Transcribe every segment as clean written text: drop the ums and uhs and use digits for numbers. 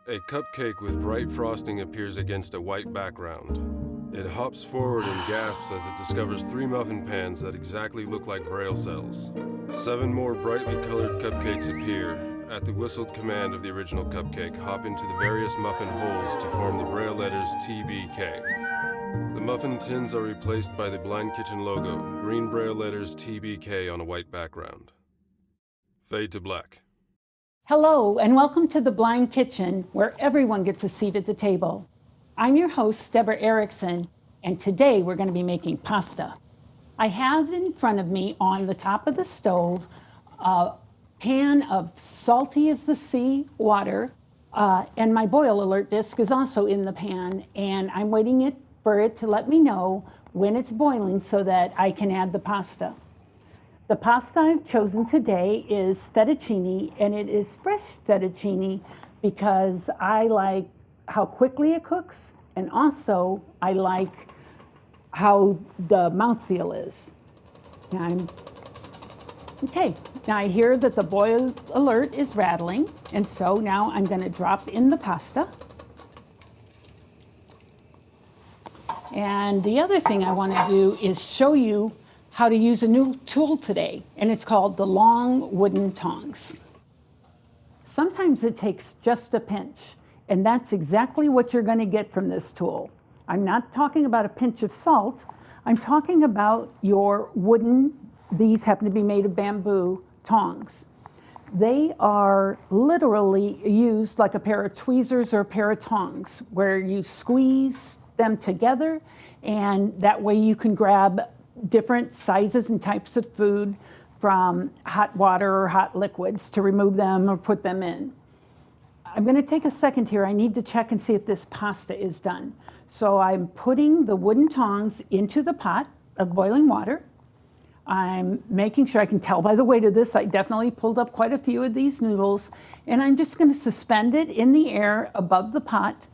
A cupcake with bright frosting appears against a white background. It hops forward and gasps as it discovers 3 muffin pans that exactly look like braille cells. 7 more brightly colored cupcakes appear. At the whistled command of the original cupcake, hop into the various muffin holes to form the braille letters TBK. The muffin tins are replaced by the Blind Kitchen logo, green braille letters TBK on a white background. Fade to black. Hello, and welcome to the Blind Kitchen, where everyone gets a seat at the table. I'm your host, Deborah Erickson, and today we're going to be making pasta. I have in front of me on the top of the stove a pan of salty as the sea water, and my boil alert disc is also in the pan, and I'm waiting for it to let me know when it's boiling so that I can add the pasta. The pasta I've chosen today is fettuccine, and it is fresh fettuccine because I like how quickly it cooks, and also I like how the mouthfeel is. Okay, now I hear that the boil alert is rattling, and so now I'm going to drop in the pasta. And the other thing I want to do is show you how to use a new tool today, and it's called the long wooden tongs. Sometimes it takes just a pinch, and that's exactly what you're going to get from this tool. I'm not talking about a pinch of salt. I'm talking about your wooden, these happen to be made of bamboo, tongs. They are literally used like a pair of tweezers or a pair of tongs, where you squeeze them together, and that way you can grab different sizes and types of food from hot water or hot liquids to remove them or put them in. I'm going to take a second here. I need to check and see if this pasta is done. So I'm putting the wooden tongs into the pot of boiling water. I'm making sure, I can tell by the weight of this, I definitely pulled up quite a few of these noodles, and I'm just going to suspend it in the air above the pot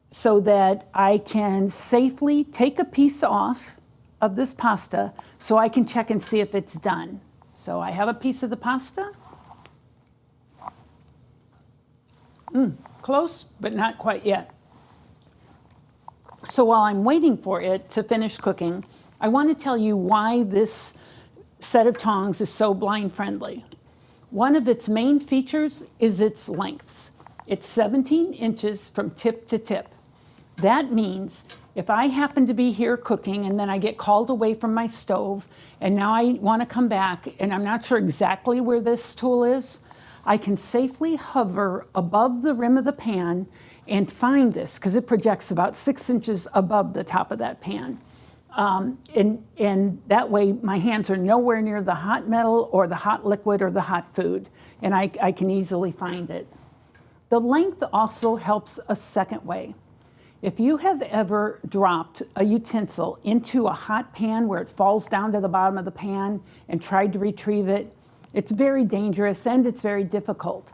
so that I can safely take a piece off of this pasta so I can check and see if it's done. So I have a piece of the pasta. Close, but not quite yet. So while I'm waiting for it to finish cooking, I want to tell you why this set of tongs is so blind friendly. One of its main features is its lengths. It's 17 inches from tip to tip. That means if I happen to be here cooking and then I get called away from my stove and now I want to come back and I'm not sure exactly where this tool is, I can safely hover above the rim of the pan and find this because it projects about 6 inches above the top of that pan. And that way my hands are nowhere near the hot metal or the hot liquid or the hot food, and I can easily find it. The length also helps a second way. If you have ever dropped a utensil into a hot pan where it falls down to the bottom of the pan and tried to retrieve it, it's very dangerous and it's very difficult.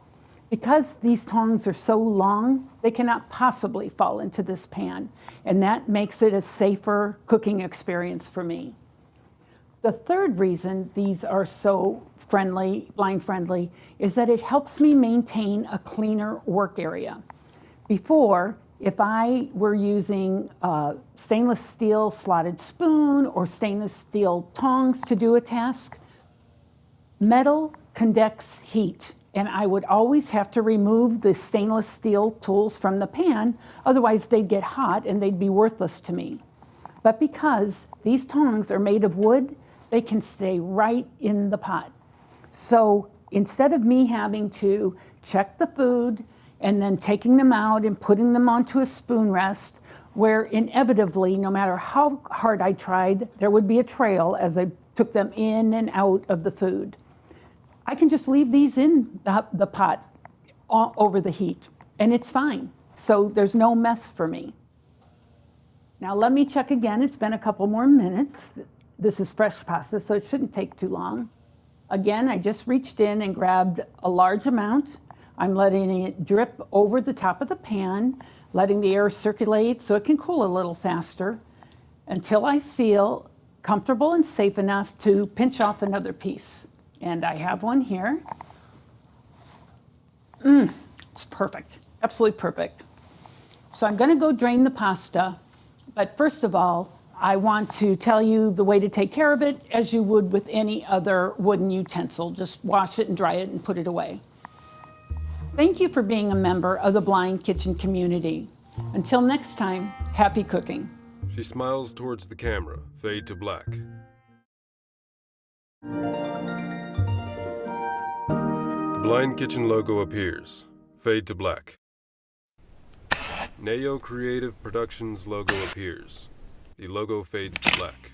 Because these tongs are so long, they cannot possibly fall into this pan, and that makes it a safer cooking experience for me. The third reason these are so friendly, blind friendly, is that it helps me maintain a cleaner work area. Before, if I were using stainless steel slotted spoon or stainless steel tongs to do a task, metal conducts heat, and I would always have to remove the stainless steel tools from the pan, otherwise they'd get hot and they'd be worthless to me. But because these tongs are made of wood, they can stay right in the pot. So instead of me having to check the food and then taking them out and putting them onto a spoon rest, where inevitably, no matter how hard I tried, there would be a trail as I took them in and out of the food. I can just leave these in the pot over the heat, and it's fine. So there's no mess for me. Now let me check again. It's been a couple more minutes. This is fresh pasta, so it shouldn't take too long. Again, I just reached in and grabbed a large amount. I'm letting it drip over the top of the pan, letting the air circulate so it can cool a little faster until I feel comfortable and safe enough to pinch off another piece. And I have one here. It's perfect. Absolutely perfect. So I'm going to go drain the pasta, but first of all, I want to tell you the way to take care of it as you would with any other wooden utensil. Just wash it and dry it and put it away. Thank you for being a member of the Blind Kitchen community. Until next time, happy cooking. She smiles towards the camera. Fade to black. The Blind Kitchen logo appears. Fade to black. Neo Creative Productions logo appears. The logo fades to black.